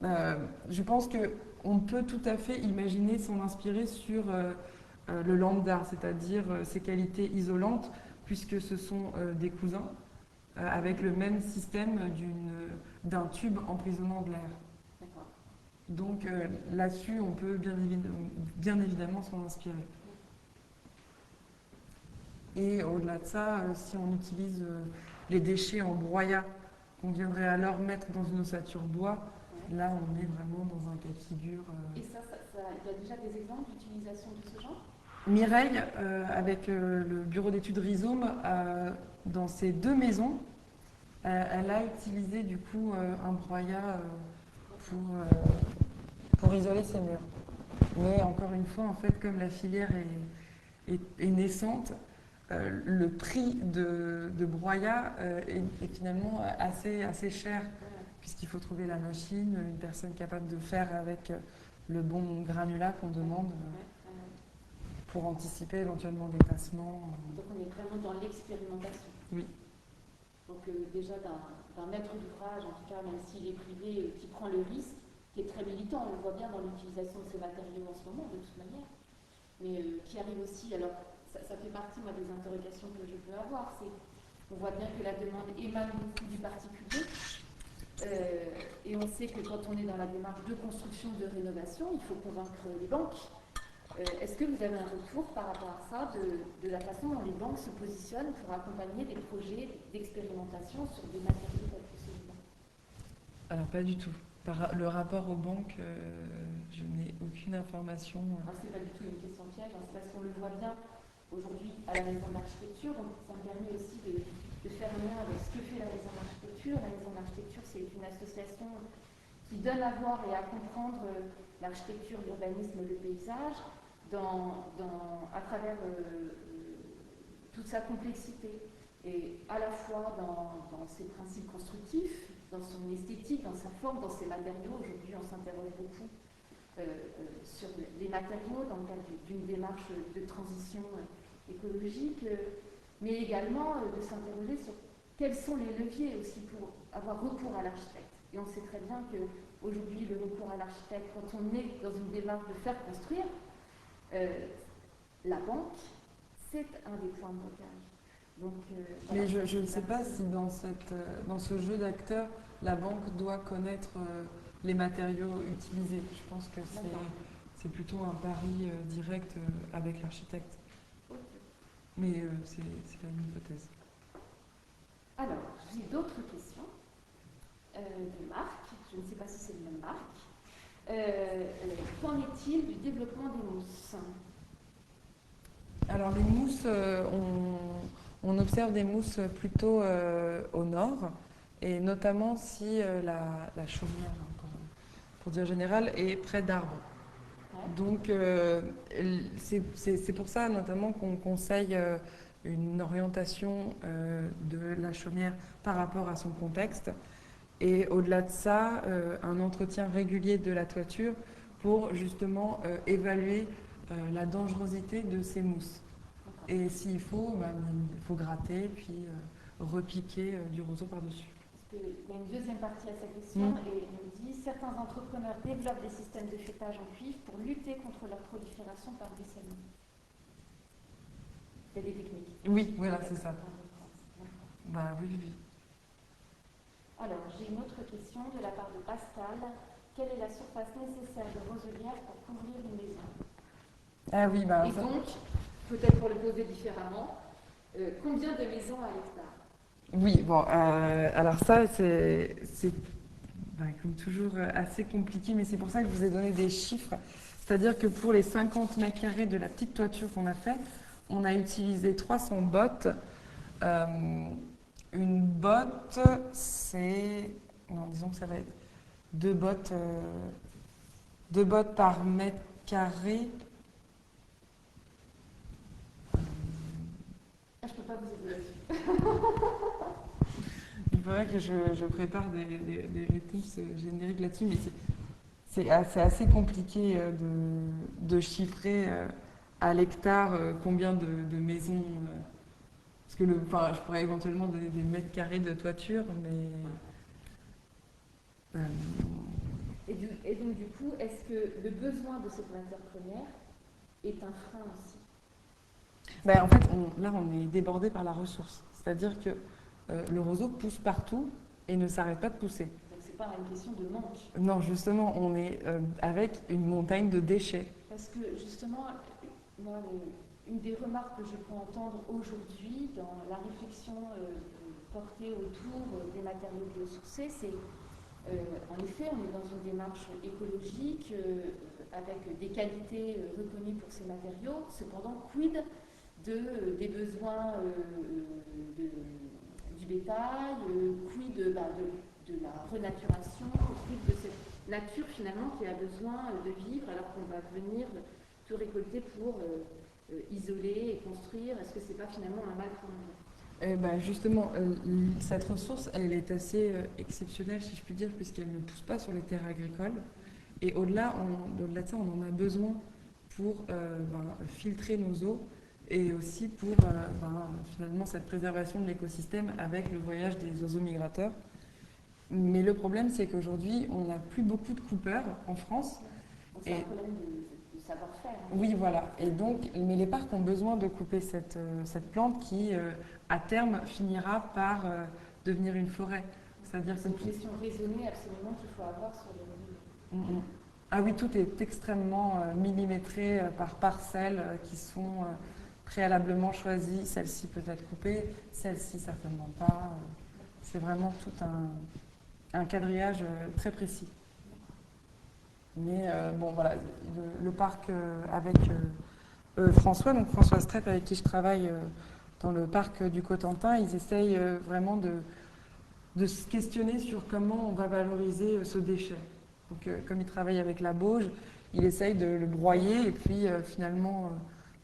S1: Je pense qu'on peut tout à fait imaginer s'en inspirer sur le lambda, c'est-à-dire ses qualités isolantes, puisque ce sont des cousins, avec le même système d'un tube emprisonnant de l'air. Donc là-dessus, on peut bien évidemment s'en inspirer. Et au-delà de ça, si on utilise les déchets en broyat, qu'on viendrait alors mettre dans une ossature bois, là on est vraiment dans un cas de figure.
S2: Et ça, il y a déjà des exemples d'utilisation de ce genre?
S1: Mireille, avec le bureau d'études Rhizome, dans ses 2 maisons, elle a utilisé du coup un broyat pour isoler ses murs. Mais encore une fois, en fait, comme la filière est naissante, le prix de broyat est finalement assez cher, puisqu'il faut trouver la machine, une personne capable de faire avec le bon granulat qu'on demande pour anticiper éventuellement des tassements.
S2: Donc on est vraiment dans l'expérimentation.
S1: Oui.
S2: Donc déjà d'un maître d'ouvrage, en tout cas, même s'il est privé, qui prend le risque, qui est très militant, on le voit bien dans l'utilisation de ces matériaux en ce moment, de toute manière, mais qui arrive aussi, alors ça fait partie moi, des interrogations que je peux avoir, on voit bien que la demande émane beaucoup du particulier, et on sait que quand on est dans la démarche de construction, de rénovation, il faut convaincre les banques. Est-ce que vous avez un retour par rapport à ça, de la façon dont les banques se positionnent pour accompagner des projets d'expérimentation sur des matériaux tels que celui-là?
S1: Alors pas du tout. Le rapport aux banques, je n'ai aucune information.
S2: Ce n'est pas du tout une question piège, c'est parce qu'on le voit bien aujourd'hui à la Maison d'Architecture, donc ça me permet aussi de faire un lien avec ce que fait la Maison d'Architecture. La Maison d'Architecture, c'est une association qui donne à voir et à comprendre l'architecture, l'urbanisme, le paysage, à travers toute sa complexité, et à la fois dans ses principes constructifs, dans son esthétique, dans sa forme, dans ses matériaux. Aujourd'hui, on s'interroge beaucoup sur les matériaux dans le cadre d'une démarche de transition écologique, mais également de s'interroger sur quels sont les leviers aussi pour avoir recours à l'architecte. Et on sait très bien qu'aujourd'hui, le recours à l'architecte, quand on est dans une démarche de faire construire, la banque, c'est un des points de blocage. Donc,
S1: Mais je ne sais pas si dans ce jeu d'acteurs, la banque doit connaître les matériaux utilisés. Je pense que c'est plutôt un pari direct avec l'architecte. Mais c'est une hypothèse.
S2: Alors, j'ai d'autres questions de Marc. Je ne sais pas si c'est le même Marc. Qu'en est-il du développement des mousses?
S1: Alors les mousses, on observe des mousses plutôt au nord, et notamment si la chaumière, pour dire général, est près d'arbres. Donc c'est pour ça notamment qu'on conseille une orientation de la chaumière par rapport à son contexte. Et au-delà de ça, un entretien régulier de la toiture pour justement évaluer la dangerosité de ces mousses. Et s'il faut, il faut gratter, puis repiquer du roseau par-dessus.
S2: Parce qu'il y a une deuxième partie à sa question, et il nous dit « Certains entrepreneurs développent des systèmes de fêtage en cuivre pour lutter contre leur prolifération par ruissellement. » Il y a des techniques.
S1: Oui, voilà, c'est ça. Bah oui, oui.
S2: Alors, j'ai une autre question de la part de Pascal. Quelle est la surface nécessaire de roselière pour couvrir une maison?
S1: Ah oui, bah.
S2: Et donc, peut-être pour le poser différemment, combien de maisons à l'hectare?
S1: Oui, bon, alors ça, c'est comme toujours assez compliqué, mais c'est pour ça que je vous ai donné des chiffres. C'est-à-dire que pour les 50 mètres carrés de la petite toiture qu'on a fait, on a utilisé 300 bottes. Une botte, c'est... Non, disons que ça va être 2 bottes, 2 bottes par mètre carré.
S2: Je ne peux pas vous aider là-dessus.
S1: Il faudrait que je prépare des réponses génériques là-dessus, mais c'est assez compliqué de chiffrer à l'hectare combien de maisons. Parce que je pourrais éventuellement donner des mètres carrés de toiture, mais.
S2: Et donc, du coup, est-ce que le besoin de cette matière première est un frein aussi?
S1: En fait, là, on est débordé par la ressource. C'est-à-dire que le roseau pousse partout et ne s'arrête pas de pousser.
S2: Donc, ce n'est pas une question de manque.
S1: Non, justement, on est avec une montagne de déchets.
S2: Parce que, justement, moi, une des remarques que je peux entendre aujourd'hui dans la réflexion portée autour des matériaux biosourcés, c'est en effet, on est dans une démarche écologique avec des qualités reconnues pour ces matériaux. Cependant, quid des besoins du bétail, quid de la renaturation, quid de cette nature finalement qui a besoin de vivre alors qu'on va venir tout récolter pour isoler et construire. Est-ce que c'est pas finalement un mal pour nous?
S1: Justement, cette ressource, elle est assez exceptionnelle, si je puis dire, puisqu'elle ne pousse pas sur les terres agricoles. Et au-delà de ça, on en a besoin pour filtrer nos eaux et aussi pour finalement cette préservation de l'écosystème avec le voyage des oiseaux migrateurs. Mais le problème, c'est qu'aujourd'hui, on n'a plus beaucoup de coupeurs en France.
S2: C'est un problème de savoir-faire.
S1: Oui, voilà. Et donc, mais les parcs ont besoin de couper cette plante qui, à terme, finira par devenir une forêt. C'est-à-dire
S2: c'est une gestion raisonnée absolument qu'il faut avoir sur les
S1: réseaux. Ah oui, tout est extrêmement millimétré par parcelles qui sont préalablement choisies. Celle-ci peut être coupée, celle-ci certainement pas. C'est vraiment tout un quadrillage très précis. Mais voilà, le parc avec François, donc François Strepp avec qui je travaille dans le parc du Cotentin, ils essayent vraiment de se questionner sur comment on va valoriser ce déchet. Donc comme il travaille avec la bauge, il essaye de le broyer et puis finalement,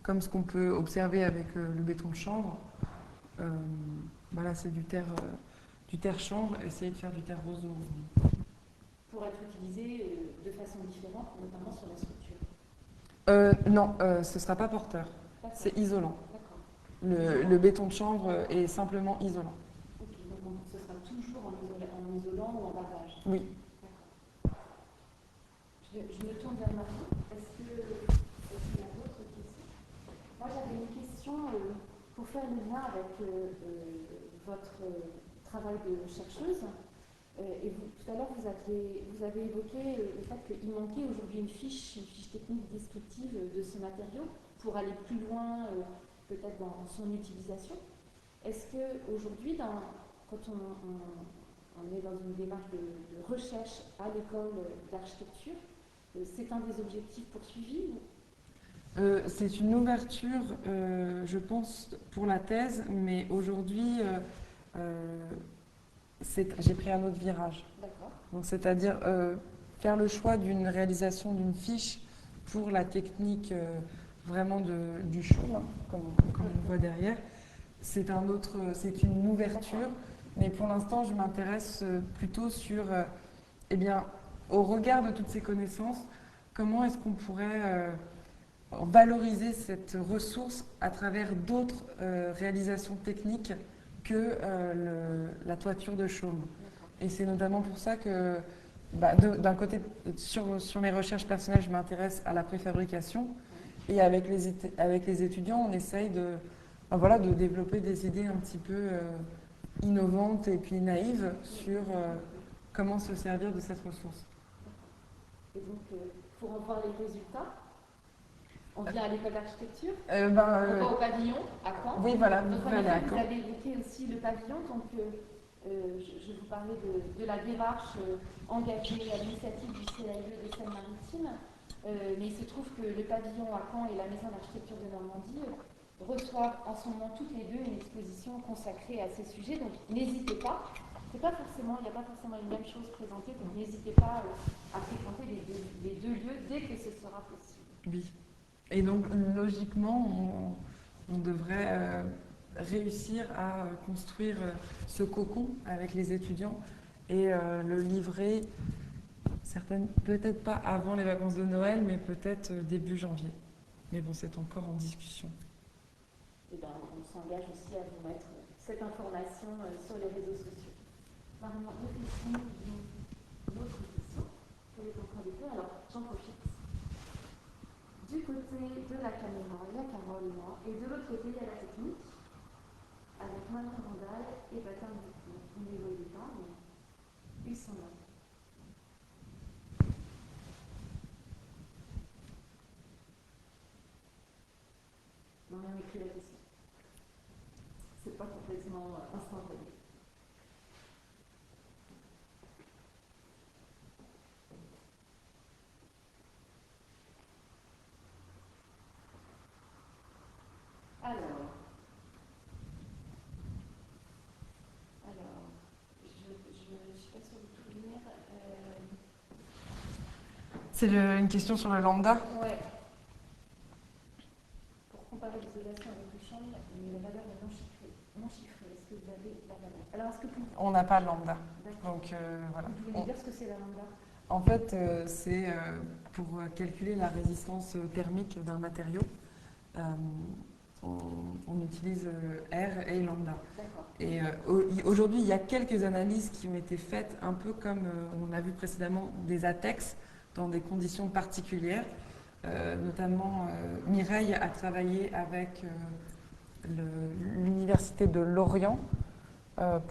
S1: comme ce qu'on peut observer avec le béton de chanvre, voilà, c'est du terre chanvre, essayer de faire du terre roseau.
S2: Pour être utilisé de façon différente, notamment sur la structure?
S1: Non, ce ne sera pas porteur. C'est isolant. Le béton de chanvre est simplement isolant.
S2: Ok, donc ce sera toujours en isolant ou en barrage?
S1: Oui.
S2: Je me tourne vers Marie. Est-ce qu'il y a d'autres questions? Moi, j'avais une question pour pour faire le lien avec votre travail de chercheuse, et tout à l'heure vous avez évoqué le fait qu'il manquait aujourd'hui une fiche technique descriptive de ce matériau pour aller plus loin, peut-être dans son utilisation. Est-ce qu'aujourd'hui, quand on est dans une démarche de recherche à l'école d'architecture, c'est un des objectifs poursuivis?
S1: C'est une ouverture, je pense, pour la thèse, mais aujourd'hui, j'ai pris un autre virage.
S2: D'accord.
S1: Donc, c'est-à-dire faire le choix d'une réalisation d'une fiche pour la technique vraiment du show, hein, comme on voit derrière. C'est une ouverture, mais pour l'instant, je m'intéresse plutôt sur, eh bien, au regard de toutes ces connaissances, comment est-ce qu'on pourrait valoriser cette ressource à travers d'autres réalisations techniques que la toiture de chaume. Et c'est notamment pour ça que, d'un côté, sur mes recherches personnelles, je m'intéresse à la préfabrication. Et avec les étudiants, on essaye de développer des idées un petit peu innovantes et puis naïves sur comment se servir de cette ressource.
S2: Et donc, pour en voir les résultats, on vient à l'école d'architecture, on va au pavillon, à Caen.
S1: Oui, voilà,
S2: donc, vous avez évoqué aussi le pavillon, donc je vous parlais de la démarche engagée à l'initiative du CAE des Seines-Maritimes, mais il se trouve que le pavillon à Caen et la Maison d'architecture de Normandie reçoivent en ce moment toutes les deux une exposition consacrée à ces sujets, donc n'hésitez pas. Il n'y a pas forcément une même chose présentée, donc n'hésitez pas à fréquenter les deux lieux dès que ce sera possible.
S1: Oui. Et donc, logiquement, on devrait réussir à construire ce cocon avec les étudiants et le livrer, peut-être pas avant les vacances de Noël, mais peut-être début janvier. Mais bon, c'est encore en discussion.
S2: Et ben, on s'engage aussi à vous mettre cette information sur les réseaux sociaux. Marion, une autre question pour les enfants. Alors, j'en profite. Du côté de la caméra, il y a Carole et moi, et de l'autre côté, il y a la technique, avec Marion Randall et Baptiste Dupuis. Ils ne les voyaient pas, mais ils sont là. Marion écrit la question. C'est pas complètement instantané. Alors, je ne suis pas sûre de tout lire.
S1: C'est une question sur le lambda.
S2: Ouais. Pour comparer l'isolation avec le champ, la valeur est non chiffrée. Est-ce que vous avez la valeur? Alors, est-ce que
S1: on n'a pas de lambda. Donc, voilà.
S2: Vous pouvez nous dire ce que c'est la lambda?
S1: En fait, c'est pour calculer la résistance thermique d'un matériau. On utilise R et lambda. Et aujourd'hui, il y a quelques analyses qui ont été faites, un peu comme on a vu précédemment des ATEX, dans des conditions particulières. Notamment, Mireille a travaillé avec l'Université de Lorient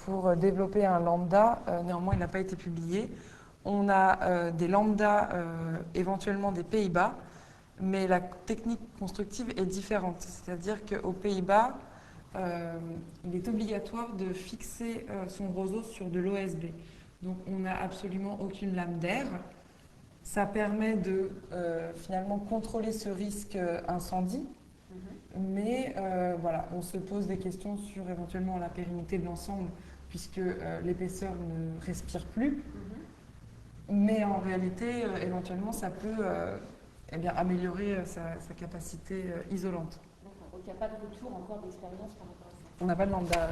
S1: pour développer un lambda. Néanmoins, il n'a pas été publié. On a des lambdas éventuellement des Pays-Bas, mais la technique constructive est différente. C'est-à-dire qu'aux Pays-Bas, il est obligatoire de fixer son roseau sur de l'OSB. Donc on n'a absolument aucune lame d'air. Ça permet de finalement contrôler ce risque incendie. Mais voilà, on se pose des questions sur éventuellement la pérennité de l'ensemble, puisque l'épaisseur ne respire plus. Mais en réalité, éventuellement, ça peut améliorer sa capacité isolante.
S2: D'accord, donc il n'y a pas de retour encore d'expérience par rapport à ça.
S1: On n'a pas de lambda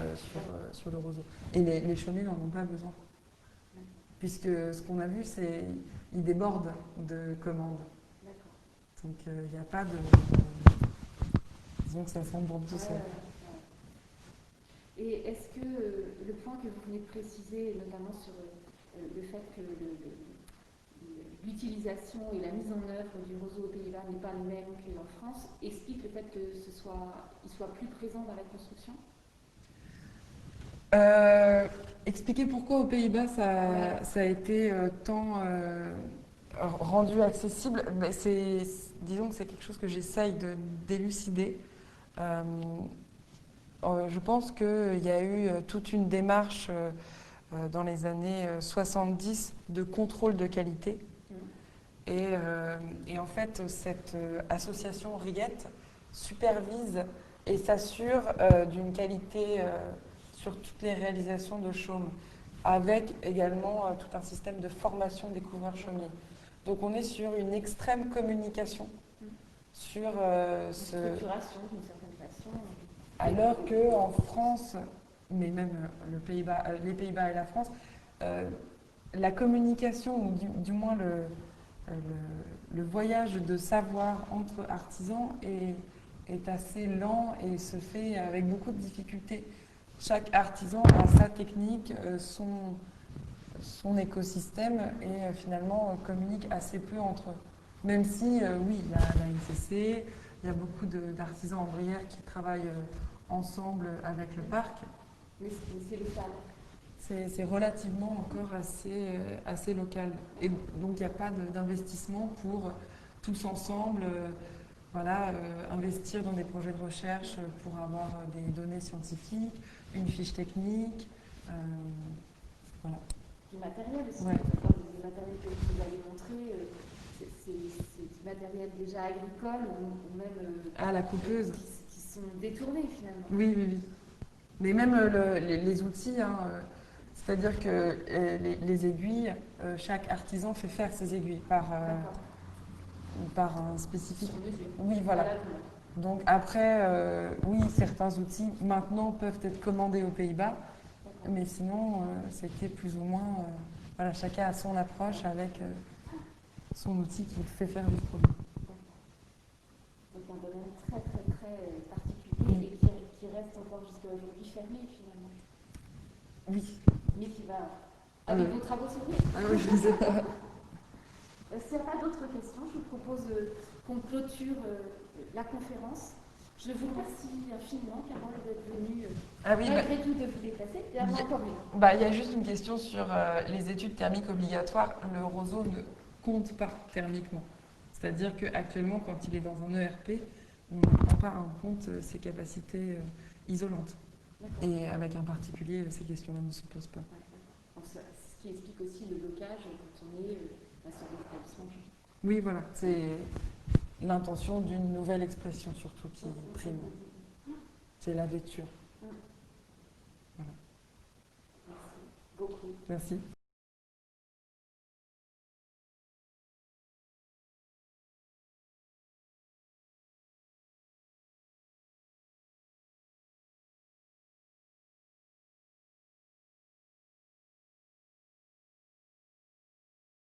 S1: sur le roseau. Et les chaumiers n'en ont pas besoin. Puisque ce qu'on a vu, c'est qu'ils débordent de commandes.
S2: D'accord.
S1: Donc il n'y a pas de... Disons que ça s'embourbe tout seul.
S2: Et est-ce que le point que vous venez de préciser, notamment sur le fait que l'utilisation et la mise en œuvre du roseau aux Pays-Bas n'est pas le même qu'en France, explique le fait qu'il soit plus présent dans la construction?
S1: Expliquer pourquoi aux Pays-Bas ça a été tant rendu accessible, mais disons que c'est quelque chose que j'essaye d'élucider. Euh, je pense qu'il y a eu toute une démarche dans les années 70 de contrôle de qualité. Et en fait, cette association RIET supervise et s'assure d'une qualité sur toutes les réalisations de chaume, avec également tout un système de formation des couvreurs chaumiers. Donc on est sur une extrême communication sur
S2: Structuration d'une certaine façon.
S1: Alors qu'en France, mais même les Pays-Bas et la France, la communication, ou du moins le voyage de savoir entre artisans est assez lent et se fait avec beaucoup de difficultés. Chaque artisan a sa technique, son écosystème et finalement communique assez peu entre eux. Même si, oui, il y a la NCC, il y a beaucoup d'artisans en Brière qui travaillent ensemble avec le parc.
S2: Mais c'est local.
S1: C'est relativement encore assez local. Et donc, il n'y a pas d'investissement pour tous ensemble investir dans des projets de recherche pour avoir des données scientifiques, une fiche technique. Voilà.
S2: Du matériel aussi.
S1: Ouais.
S2: Du matériel que vous avez montré, c'est du matériel déjà agricole ou même
S1: La coupeuse.
S2: Qui sont détournés finalement.
S1: Oui. Mais même les outils, c'est-à-dire que les aiguilles, chaque artisan fait faire ses aiguilles par un spécifique.
S2: Sur mesure.
S1: Oui, voilà. Donc après, oui, certains outils maintenant peuvent être commandés aux Pays-Bas, mais sinon, c'était plus ou moins, chacun a son approche avec son outil qui fait faire du produit.
S2: Donc un domaine très particulier et qui reste encore jusqu'à aujourd'hui fermé finalement.
S1: Oui.
S2: Mais qui va, avec vos travaux s'ouvrir.
S1: Oui, je disais.
S2: S'il n'y a pas d'autres questions, je vous propose qu'on clôture la conférence. Je vous remercie infiniment, Carole, d'être venue malgré tout de vous déplacer. Il y en a encore une.
S1: Il y a juste une question sur les études thermiques obligatoires. Le roseau ne compte pas thermiquement. C'est-à-dire qu'actuellement, quand il est dans un ERP, on ne prend pas en compte ses capacités isolantes. Et avec un particulier, ces questions-là ne se posent pas.
S2: Ce qui explique aussi le blocage quand on est sur des établissements publics.
S1: Oui, voilà. C'est l'intention d'une nouvelle expression surtout qui prime. C'est la vêture.
S2: Voilà. Merci beaucoup.
S1: Merci.